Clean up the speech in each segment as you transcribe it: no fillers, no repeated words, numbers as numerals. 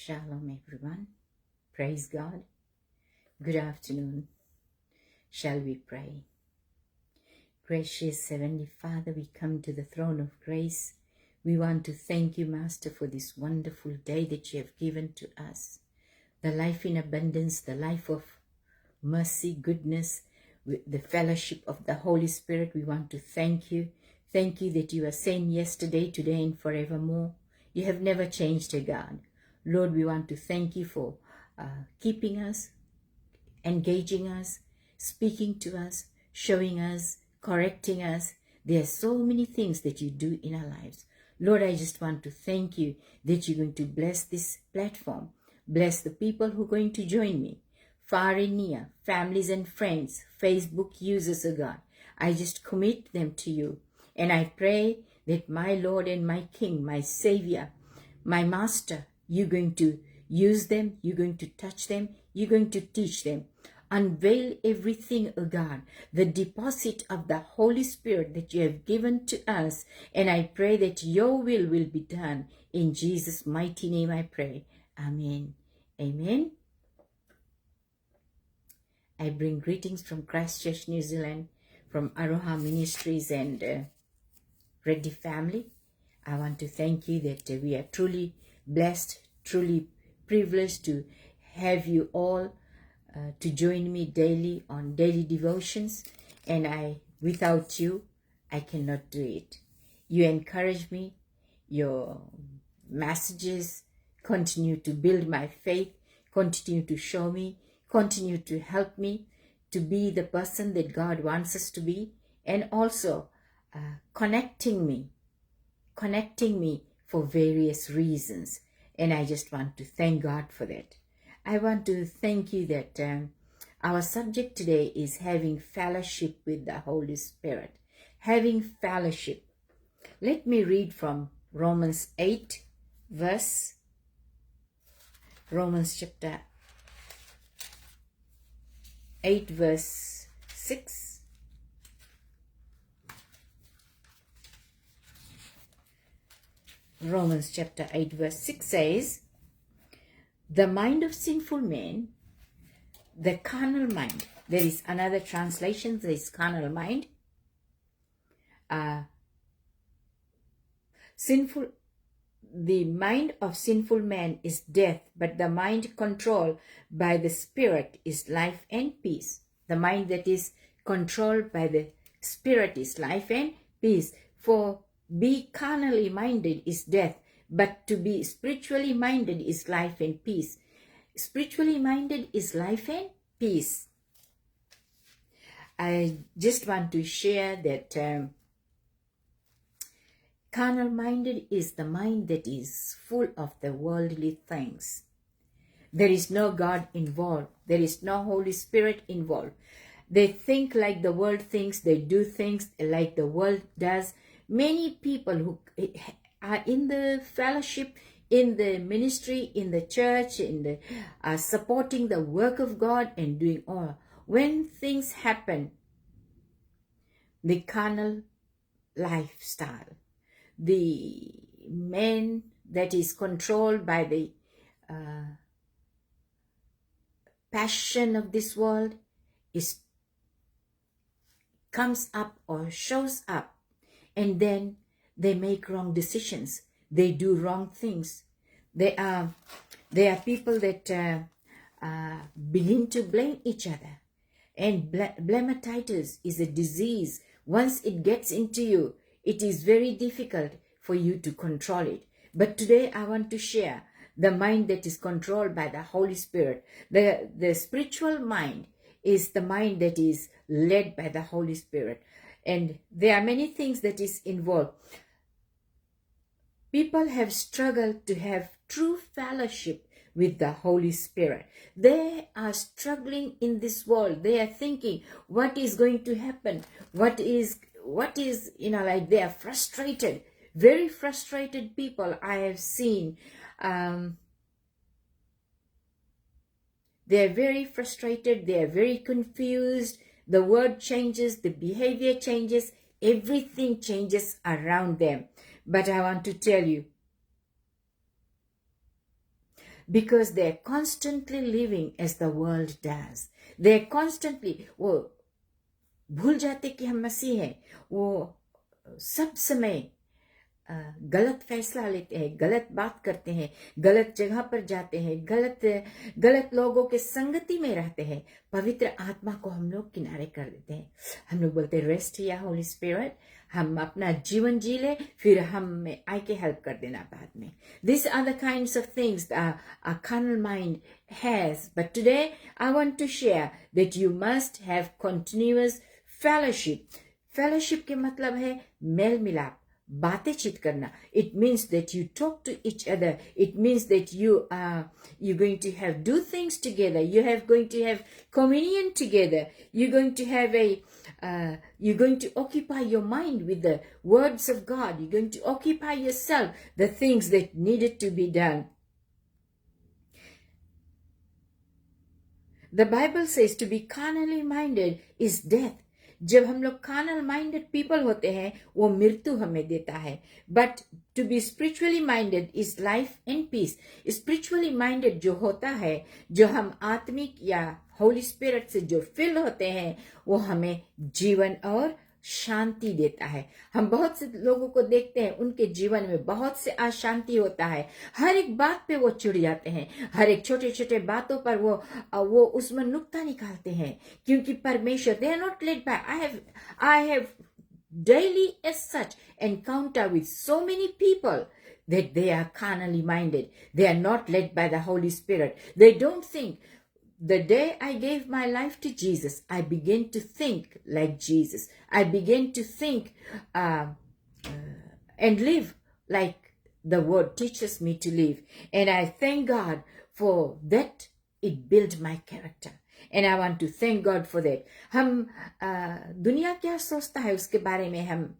Shalom, everyone. Praise God. Good afternoon. Shall we pray? Gracious Heavenly Father, we come to the throne of grace. We want to thank you, Master, for this wonderful day that you have given to us. The life in abundance, the life of mercy, goodness, with the fellowship of the Holy Spirit. We want to thank you. Thank you that you are same yesterday, today, and forevermore. You have never changed, O God. Lord, we want to thank you for keeping us, engaging us, speaking to us, showing us, correcting us. There are so many things that you do in our lives. Lord, I just want to thank you that you're going to bless this platform. Bless the people who are going to join me, far and near, families and friends, Facebook users, oh God. I just commit them to you. And I pray that my Lord and my King, my Savior, my Master, you're going to use them, you're going to touch them, you're going to teach them. Unveil everything, O God, the deposit of the Holy Spirit that you have given to us. And I pray that your will be done. In Jesus' mighty name I pray. Amen. Amen. I bring greetings from Christchurch, New Zealand, from Aroha Ministries and Reddy family. I want to thank you that we are truly blessed, truly privileged to have you all to join me daily on daily devotions. And without you, I cannot do it. You encourage me. Your messages continue to build my faith, continue to show me, continue to help me to be the person that God wants us to be, and also connecting me for various reasons. And I just want to thank God for that. I want to thank you that our subject today is having fellowship with the Holy Spirit. Having fellowship. Let me read from Romans chapter 8, verse 6. Romans chapter 8, verse 6 says, the mind of sinful man, the carnal mind. There is another translation, there is carnal mind. The mind of sinful man is death, but the mind controlled by the Spirit is life and peace. The mind that is controlled by the Spirit is life and peace. For be carnally minded is death, but to be spiritually minded is life and peace. Spiritually minded is life and peace. I just want to share that carnal minded is the mind that is full of the worldly things. There is no God involved. There is no Holy Spirit involved. They think like the world thinks. They do things like the world does. Many people who are in the fellowship, in the ministry, in the church, supporting the work of God and doing all. When things happen, the carnal lifestyle, the man that is controlled by the passion of this world comes up or shows up. And then they make wrong decisions. They do wrong things. There are people that begin to blame each other. And blamatitis is a disease. Once it gets into you, it is very difficult for you to control it. But today I want to share the mind that is controlled by the Holy Spirit. The spiritual mind is the mind that is led by the Holy Spirit. And there are many things that is involved. People have struggled to have true fellowship with the Holy Spirit. They are struggling in this world. They are thinking, what is going to happen? What is, like they are frustrated. Very frustrated people I have seen. They are very frustrated. They are very confused. The word changes, the behavior changes, everything changes around them. But I want to tell you, because they're constantly living as the world does. They're constantly, वो भूल जाते कि हम मसीह हैं, वो सब समय गलत फैसला लेते हैं, गलत बात करते हैं, गलत जगह पर जाते हैं, गलत लोगों के संगति में रहते हैं. पवित्र आत्मा को हम लोग किनारे कर देते हैं. हम लोग बोलते हैं रेस्ट या होली स्पिरिट, हम अपना जीवन जी ले, फिर हमें आके हेल्प कर देना बाद में. These are the kinds of things that a carnal mind has. But today I want to share that you must have continuous fellowship. Fellowship के मतलब है मेल मिलाप, बातें चीत करना. It means that you talk to each other. It means that you're going to have do things together. You're going to have communion together. You're going to have you're going to occupy your mind with the words of God. You're going to occupy yourself the things that needed to be done. The Bible says to be carnally minded is death. जब हम लोग carnal minded people होते हैं, वो मृत्यु हमें देता है. But to be spiritually minded is life and peace. Spiritually minded जो होता है, जो हम आत्मिक या होली स्पिरिट से जो फिल होते हैं, वो हमें जीवन और शांति देता है. हम बहुत से लोगों को देखते हैं, उनके जीवन में बहुत से अशांति होता है. हर एक बात पे वो चिढ़ जाते हैं, हर एक छोटे छोटे बातों पर वो उसमें नुक्ता निकालते हैं, क्योंकि परमेश्वर, they are not led by, I have daily as such encounter with so many people that they are carnally minded. They are not led by the Holy Spirit. They don't think. The day I gave my life to Jesus, I began to think like Jesus. I began to think and live like the Word teaches me to live. And I thank God for that. It built my character. And I want to thank God for that. हम दुनिया क्या सोचता है उसके बारे में हम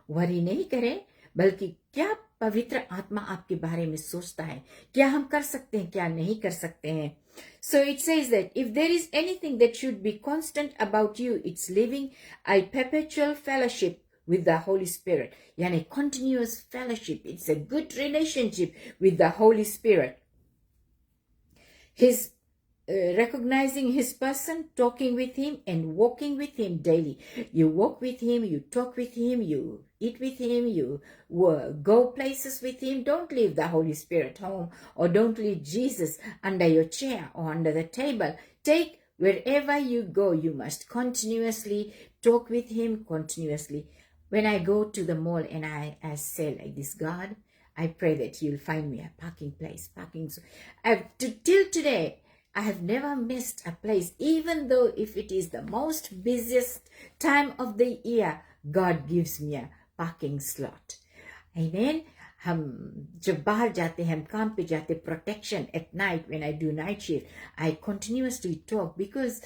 worry नहीं करें, बल्कि क्या पवित्र आत्मा आपके बारे में सोचता है, क्या हम कर सकते हैं, क्या नहीं कर सकते हैं. So it says that if there is anything that should be constant about you, it's living a perpetual fellowship with the Holy Spirit. Yani continuous fellowship. It's a good relationship with the Holy Spirit. His recognizing his person, talking with him and walking with him daily. You walk with him, you talk with him, you eat with him, you go places with him. Don't leave the Holy Spirit home, or don't leave Jesus under your chair or under the table. Take wherever you go, you must continuously talk with him continuously. When I go to the mall and I say like this, God, I pray that you'll find me a parking place, till today, I have never missed a place, even though if it is the most busiest time of the year, God gives me a parking slot. Amen. हम जब बाहर जाते हैं, हम काम पे जाते, protection at night when I do night shift, I continuously talk because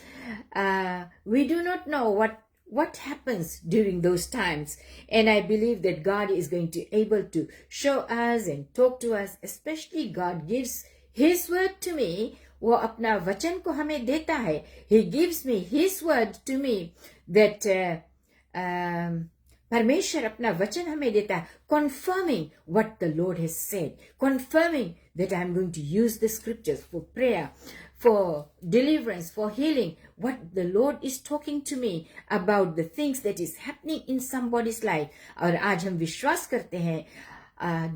we do not know what happens during those times, and I believe that God is going to able to show us and talk to us. Especially God gives His word to me. वो अपना वचन को हमें देता है. He gives me His word to me that परमेश्वर अपना वचन हमें देता है, confirming what the Lord has said, confirming that I'm going to use the scriptures for prayer, for deliverance, for healing, what the Lord is talking to me about the things that is happening in somebody's life. और आज हम विश्वास करते हैं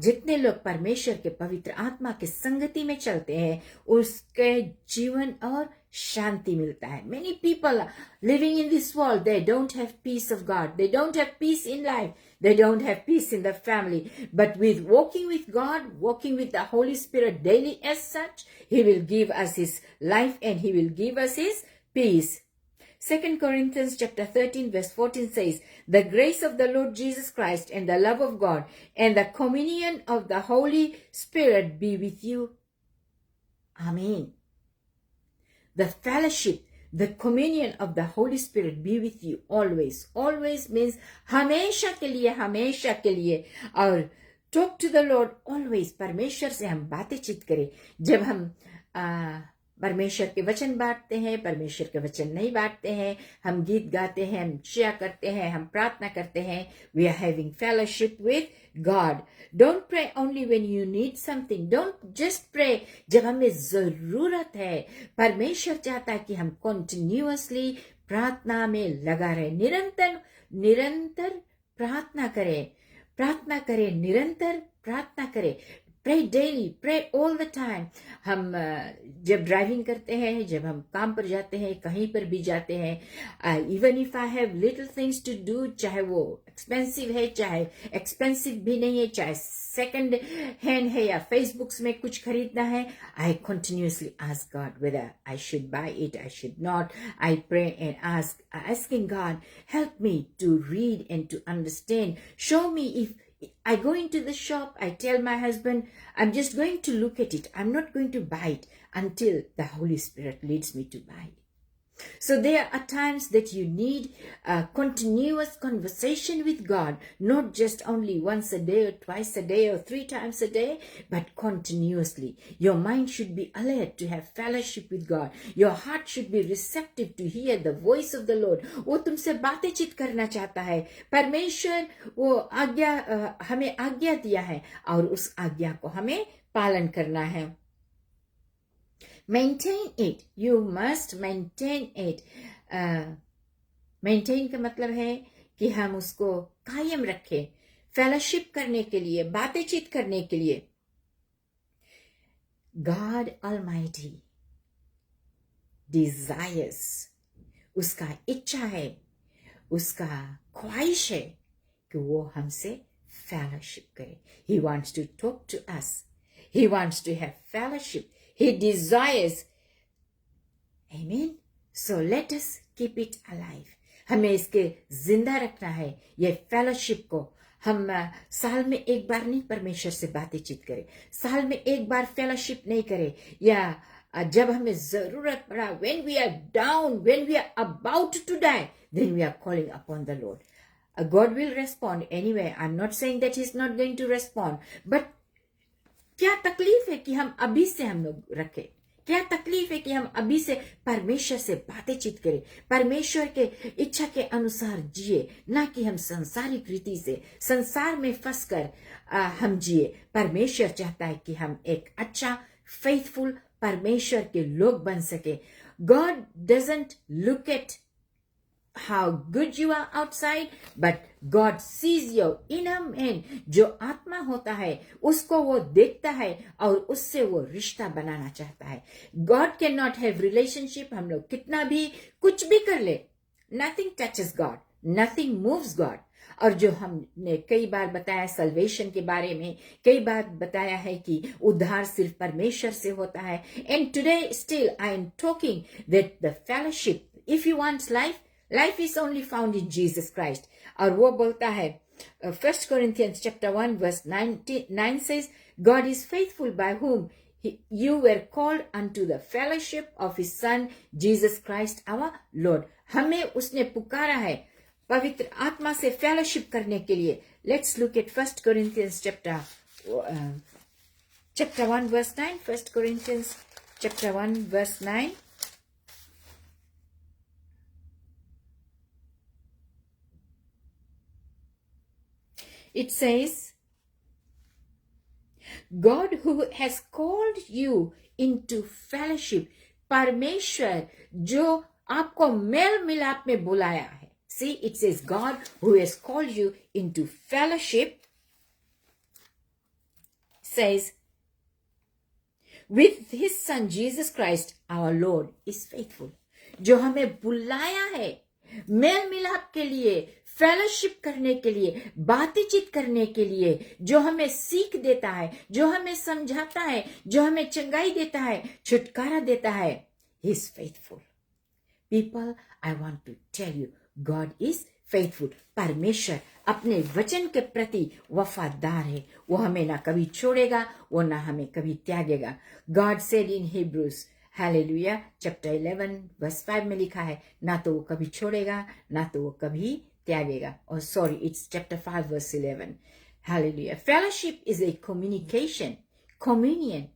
जितने लोग परमेश्वर के पवित्र आत्मा के संगति में चलते हैं, उसके जीवन और शांति मिलता है. Many people living in this world, they don't have peace of God. They don't have peace in life. They don't have peace in the family. But with walking with God, walking with the Holy Spirit daily as such, He will give us His life and He will give us His peace. 2 Corinthians chapter 13 verse 14 says, the grace of the Lord Jesus Christ and the love of God and the communion of the Holy Spirit be with you. Amen. The fellowship, the communion of the Holy Spirit be with you always. Always means हमेशा के लिए. और talk to the Lord always. परमेश्वर से हम बातें चित करें. जब हम परमेश्वर के वचन बांटते हैं, परमेश्वर के वचन नहीं बांटते हैं, हम गीत गाते हैं, हम शेयर करते हैं, हम प्रार्थना करते हैं. We are having fellowship with God. Don't pray only when you need something. Don't just pray जब हमें जरूरत है. परमेश्वर चाहता है कि हम continuously प्रार्थना में लगा रहे, निरंतर प्रार्थना करें, निरंतर प्रार्थना करें. Pray daily, pray all the time. हम जब ड्राइविंग करते हैं, जब हम काम पर जाते हैं, कहीं पर भी जाते हैं, even if I have little things to do, चाहे वो एक्सपेंसिव है, चाहे एक्सपेंसिव भी नहीं है, चाहे सेकंड हैंड है या फेसबुक्स में कुछ खरीदना है, I continuously ask God whether I should buy it, I should not. I pray and asking God, help me to read and to understand. Show me if I go into the shop, I tell my husband, I'm just going to look at it. I'm not going to buy it until the Holy Spirit leads me to buy it. So there are times that you need a continuous conversation with God, not just only once a day or twice a day or 3 times a day, but continuously. Your mind should be alert to have fellowship with God. Your heart should be receptive to hear the voice of the Lord. वो तुमसे बातें चित करना चाहता है. परमेश्वर वो हमें आज्ञा दिया है और उस आज्ञा को हमें पालन करना है. Maintain it. You must maintain it. Maintain का मतलब है कि हम उसको कायम रखें, फेलोशिप करने के लिए, बातचीत करने के लिए. God Almighty desires, उसका इच्छा है, उसका ख्वाहिश है कि वो हमसे फेलोशिप करे. He wants to talk to us. He wants to have fellowship. He desires. Amen. So let us keep it alive. हमें इसके जिंदा रखना है, ये फेलोशिप को. हम साल में एक बार नहीं परमेश्वर से बातचीत करें, साल में एक बार फेलोशिप नहीं करें, या जब हमें जरूरत पड़ा, when we are down, when we are about to die, then we are calling upon the Lord. God will respond anyway. I'm not saying that He's not going to respond, but क्या तकलीफ है कि हम अभी से हम लोग रखें, क्या तकलीफ है कि हम अभी से परमेश्वर से बातचीत करें, परमेश्वर के इच्छा के अनुसार जिए, ना कि हम संसारिक रीति से संसार में फंस कर हम जिए. परमेश्वर चाहता है कि हम एक अच्छा फेथफुल परमेश्वर के लोग बन सके. God doesn't look at how good you are outside, but God sees your inner man. जो आत्मा होता है उसको वो देखता है और उससे वो रिश्ता बनाना चाहता है. God cannot have relationship. हम लोग कितना भी कुछ भी कर ले, nothing touches God, nothing moves God. और जो हमने कई बार बताया सल्वेशन के बारे में, कई बार बताया है कि उद्धार सिर्फ परमेश्वर से होता है. And today still I am talking that the fellowship, if you want life is only found in Jesus Christ. और वो बोलता है 1 Corinthians chapter 1 verse 9 says, God is faithful by whom you were called unto the fellowship of His Son Jesus Christ our Lord. हमें उसने पुकारा है पवित्र आत्मा से फेलोशिप करने के लिए. Let's look at 1 Corinthians chapter 1 verse 9. 1 Corinthians chapter 1 verse 9. It says, God who has called you into fellowship, परमेश्वर जो आपको मेल मिलाप में बुलाया है. See, it says God who has called you into fellowship, says, with His Son Jesus Christ our Lord is faithful. जो हमें बुलाया है मेल मिलाप के लिए, फेलोशिप करने के लिए, बातचीत करने के लिए, जो हमें सीख देता है, जो हमें समझाता है, जो हमें चंगाई देता है, छुटकारा देता है. He is faithful. People, I want to tell you, God is faithful. परमेश्वर अपने वचन के प्रति वफादार है. वो हमें ना कभी छोड़ेगा, वो ना हमें कभी त्यागेगा. God said in Hebrews, Hallelujah, chapter 11 verse 5 में लिखा है, ना तो वो कभी छोड़ेगा, ना तो वो कभी त्यागेगा. Oh, sorry, it's chapter 5 verse 11. Hallelujah. Fellowship is a communication, communion,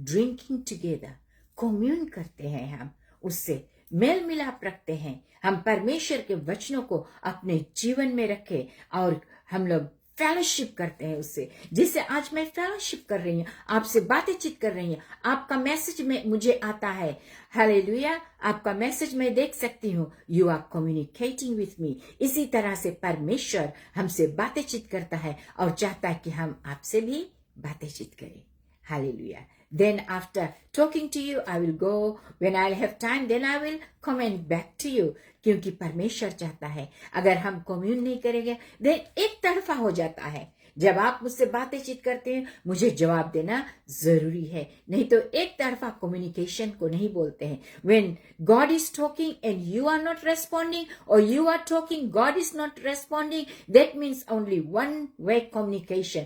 drinking together, commune करते हैं, हम उससे मेल मिलाप रखते हैं, हम परमेश्वर के वचनों को अपने जीवन में रखें और हम लोग फेलोशिप करते हैं उससे। जिससे आज मैं फेलोशिप कर रही हूँ, आपसे बातचीत कर रही हूँ, आपका मैसेज में मुझे आता है, हालेलुया, आपका मैसेज मैं देख सकती हूँ, you are communicating with me. इसी तरह से परमेश्वर हमसे बातचीत करता है और चाहता है कि हम आपसे भी बातचीत करें। Hallelujah. Then after talking to you, I will go. When I'll have time, then I will comment back to you. क्योंकि परमेश्वर चाहता है, अगर हम कम्यून नहीं करेंगे, then एक तरफा हो जाता है। जब आप मुझसे बातचीत करते हैं, मुझे जवाब देना जरूरी है, नहीं तो एक तरफा कम्युनिकेशन को नहीं बोलते हैं। When God is talking and you are not responding, or you are talking, God is not responding, that means only one way communication.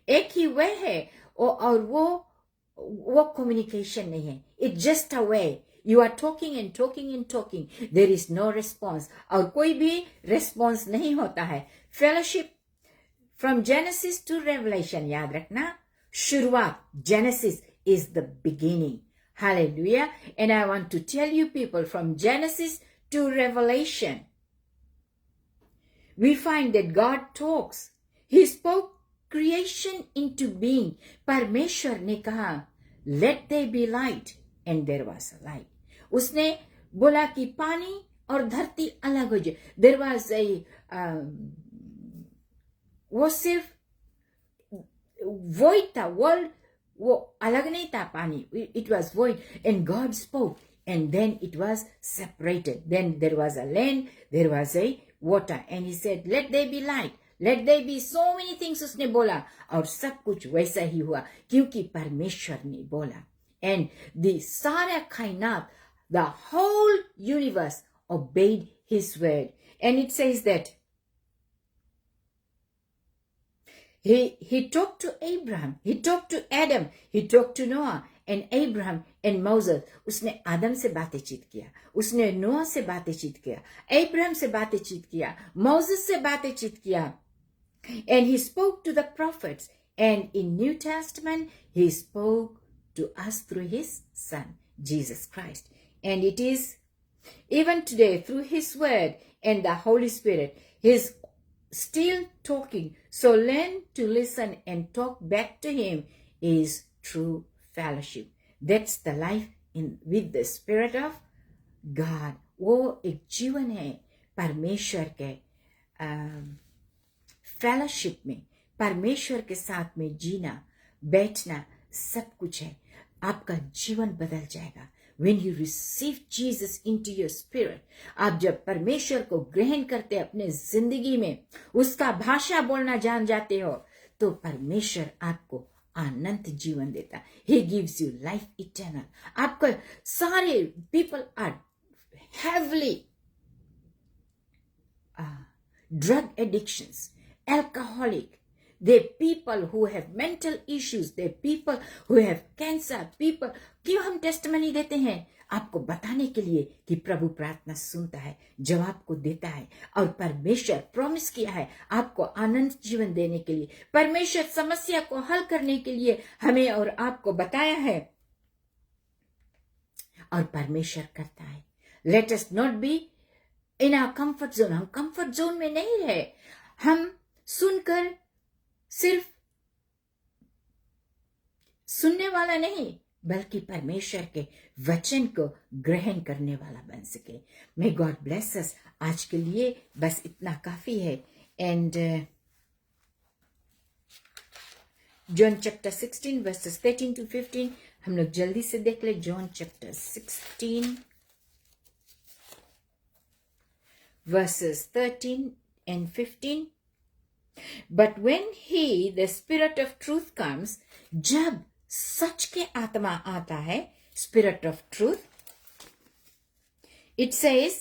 एक ही वे है और वो कम्युनिकेशन नहीं है, it's just a way. You are talking and talking and talking, there is no response, और कोई भी response नहीं होता है। Fellowship from Genesis to Revelation, याद रखना, शुरुआत, Genesis is the beginning. Hallelujah. And I want to tell you people, from Genesis to Revelation we find that God talks. He spoke creation into being. परमेश्वर ने कहा let there be light and there was a light. उसने बोला कि पानी और धरती अलग हो जाए। There was a वो सिर्फ void था, वर्ल्ड वो अलग नहीं था, पानी, it was void, and God spoke and then it was separated. Then there was a land, there was a water, and he said let there be light, let there be so many things उसने बोला, और सब कुछ वैसा ही हुआ क्योंकि परमेश्वर ने बोला। And the सारा कायनात, the whole universe obeyed his word. And it says that he talked to Abraham, he talked to Adam, he talked to Noah and Abraham and Moses. उसने आदम से बातचीत किया, उसने नोआ से बातचीत किया, अब्राहम से बातचीत किया, मोसेस से बातचीत किया। And he spoke to the prophets, and in New Testament he spoke to us through his son Jesus Christ. And it is even today through his word and the Holy Spirit, he's still talking. So learn to listen and talk back to him is true fellowship. That's the life with the Spirit of God. वो एक जीवन है परमेश्वर के fellowship में, परमेश्वर के साथ में जीना, बैठना, सब कुछ है। आपका जीवन बदल जाएगा when you receive Jesus into your spirit. आप जब परमेश्वर को ग्रहण करते अपने जिंदगी में, उसका भाषा बोलना जान जाते हो, तो परमेश्वर आपको अनंत जीवन देता। He gives you life eternal. आपका सारे people are heavily drug addictions, alcoholic. They're people who have mental issues. They're people who have cancer. People, क्यों हम टेस्टमनी देते हैं? आपको बताने के लिए कि प्रभु प्रार्थना सुनता है, जवाब को देता है, और परमेश्वर प्रॉमिस किया है आपको अनंत जीवन देने के लिए। परमेश्वर समस्या को हल करने के लिए हमें और आपको बताया है, और परमेश्वर करता है। Let us not be in our comfort zone. हम comfort zone में नहीं रहे। हम सुनकर सिर्फ सुनने वाला नहीं, बल्कि परमेश्वर के वचन को ग्रहण करने वाला बन सके। May God bless us. आज के लिए बस इतना काफी है। And John chapter 16 versus 13 to 15 हम लोग जल्दी से देख ले। John chapter 16 verses 13 and 15. But when he, the Spirit of truth comes, जब सच के आत्मा आता है, Spirit of truth, it says,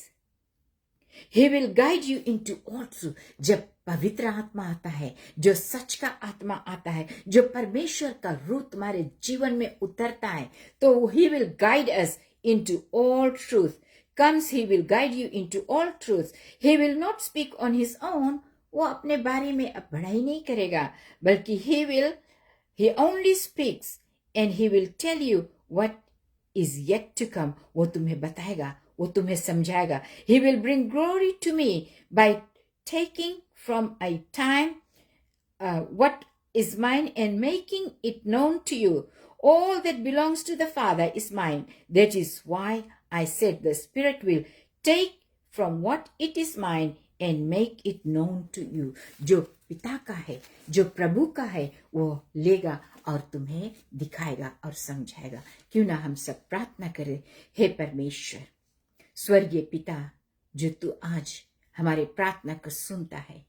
he will guide you into all truth. जब पवित्र आत्मा आता है, जो सच का आत्मा आता है, जो परमेश्वर का रूप तुम्हारे जीवन में उतरता है, तो he will guide us into all truth. Comes, he will guide you into all truth. He will not speak on his own. वो अपने बारे में अब बढ़ाई नहीं करेगा, बल्कि he only speaks and he will tell you what is yet to come. वो तुम्हें बताएगा, वो तुम्हें समझाएगा. He will bring glory to me by taking from a time what is mine and making it known to you. All that belongs to the Father is mine. That is why I said the Spirit will take from what it is mine and make it known to you. जो पिता का है, जो प्रभु का है, वो लेगा और तुम्हें दिखाएगा और समझाएगा. क्यों ना हम सब प्रार्थना करें. हे परमेश्वर, स्वर्गीय पिता, जो तू आज हमारे प्रार्थना को सुनता है,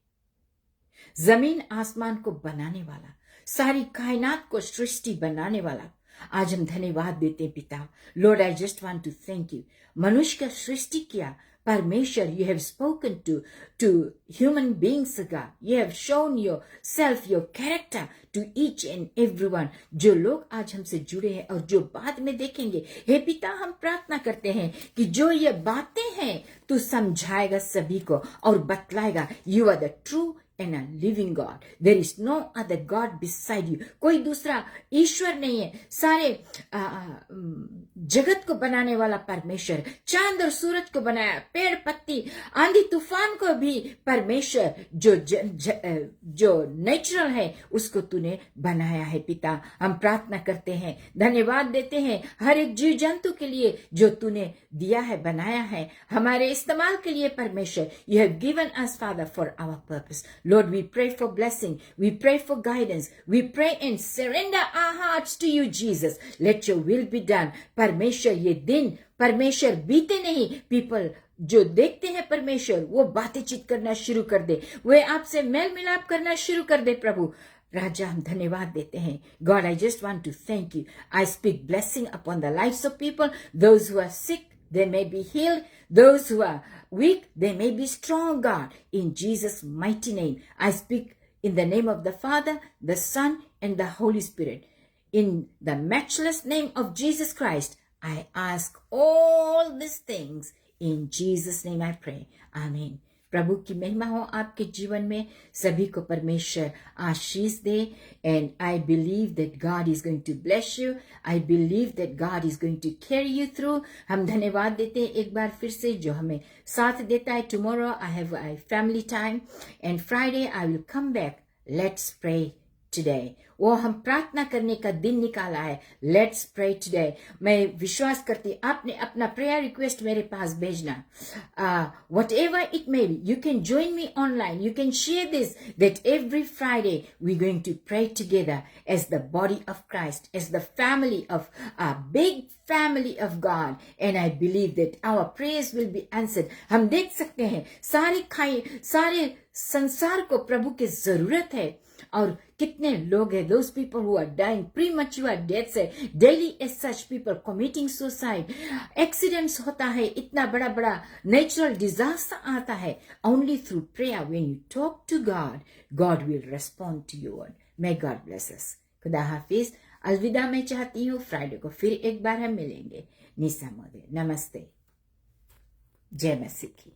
जमीन आसमान को बनाने वाला, सारी कायनात को सृष्टि बनाने वाला, आज हम धन्यवाद देते हैं पिता. Lord, I just want to thank you. मनुष्य का सृष्टि किया परमेश्वर. You have spoken to human beings God. You have shone yourself, your character to each and everyone. जो लोग आज हमसे जुड़े हैं और जो बाद में देखेंगे, हे पिता, हम प्रार्थना करते हैं कि जो ये बातें हैं तू समझाएगा सभी को और बतलाएगा. You are the true and a living God. There is no other God beside you. कोई दूसरा ईश्वर नहीं है. सारे जगत को बनाने वाला परमेश्वर, चांद और सूरज को बनाया, पेड़ पत्ती, आंधी तूफान को भी परमेश्वर, जो नेचुरल है उसको तूने बनाया है पिता. हम प्रार्थना करते हैं, धन्यवाद देते हैं हर एक जीव जंतु के लिए जो तूने दिया है, बनाया है हमारे इस्तेमाल के लिए परमेश्वर. You have given us, Father, for our purpose. Lord, we pray for blessing. We pray for guidance. We pray and surrender our hearts to you, Jesus. Let your will be done. परमेश्वर, ये दिन परमेश्वर बीते नहीं. People जो देखते हैं परमेश्वर, वो बातचीत करना शुरू कर दे, वे आपसे मेल मिलाप करना शुरू कर दे. प्रभु राजा, हम धन्यवाद देते हैं. God, I just want to thank you. I speak blessing upon the lives of people. Those who are sick, they may be healed. Those who are weak, they may be strong, God. In Jesus' mighty name, I speak in the name of the Father, the Son, and the Holy Spirit. In the matchless name of Jesus Christ, I ask all these things. In Jesus' name I pray. Amen. प्रभु की महिमा हो आपके जीवन में. सभी को परमेश्वर आशीष दे. And I believe that God is going to bless you. I believe that God is going to carry you through. हम धन्यवाद देते हैं एक बार फिर से जो हमें साथ देता है. Tomorrow I have I family time and Friday I will come back. Let's pray today. वो हम प्रार्थना करने का दिन निकाला है. Let's pray today. मैं विश्वास करती आपने अपना प्रेयर रिक्वेस्ट मेरे पास भेजना. Whatever it may be, you can join me online. You can share this, that every Friday we're going to pray together as the body of Christ, as the family of a big family of God. And I believe that our prayers will be answered. हम देख सकते हैं सारे संसार को प्रभु की जरूरत है. और कितने लोग हैं, those people who are dying premature deaths है daily, as such people committing suicide. accidents होता है, इतना बड़ा बड़ा natural disaster आता है. only through prayer, when you talk to God, God will respond to you. May God bless us. खुदा हाफिज. अलविदा मैं चाहती हूँ. फ्राइडे को फिर एक बार हम मिलेंगे. निशा मोदी, नमस्ते. जय मसीह की.